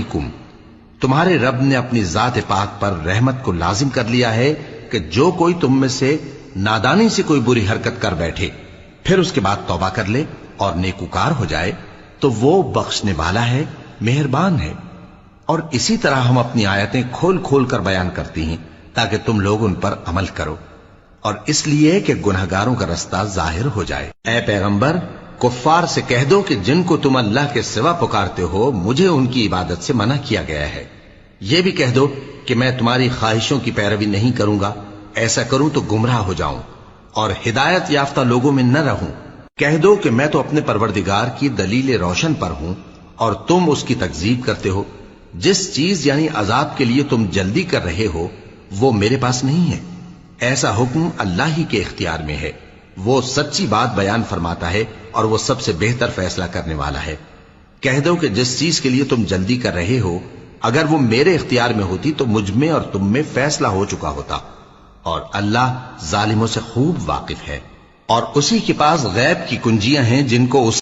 علیکم، تمہارے رب نے اپنی ذات پاک پر رحمت کو لازم کر لیا ہے کہ جو کوئی تم میں سے نادانی سے کوئی بری حرکت کر بیٹھے پھر اس کے بعد توبہ کر لے اور نیکوکار ہو جائے تو وہ بخشنے والا ہے، مہربان ہے۔ اور اسی طرح ہم اپنی آیتیں کھول کھول کر بیان کرتی ہیں تاکہ تم لوگ ان پر عمل کرو، اور اس لیے کہ گنہگاروں کا رستہ ظاہر ہو جائے۔ اے پیغمبر، کفار سے کہہ دو کہ جن کو تم اللہ کے سوا پکارتے ہو مجھے ان کی عبادت سے منع کیا گیا ہے۔ یہ بھی کہہ دو کہ میں تمہاری خواہشوں کی پیروی نہیں کروں گا، ایسا کروں تو گمراہ ہو جاؤں اور ہدایت یافتہ لوگوں میں نہ رہوں۔ کہہ دو کہ میں تو اپنے پروردگار کی دلیل روشن پر ہوں اور تم اس کی تکذیب کرتے ہو۔ جس چیز یعنی عذاب کے لیے تم جلدی کر رہے ہو وہ میرے پاس نہیں ہے، ایسا حکم اللہ ہی کے اختیار میں ہے۔ وہ سچی بات بیان فرماتا ہے اور وہ سب سے بہتر فیصلہ کرنے والا ہے۔ کہہ دو کہ جس چیز کے لیے تم جلدی کر رہے ہو اگر وہ میرے اختیار میں ہوتی تو مجھ میں اور تم میں فیصلہ ہو چکا ہوتا، اور اللہ ظالموں سے خوب واقف ہے۔ اور اسی کے پاس غیب کی کنجیاں ہیں جن کو اس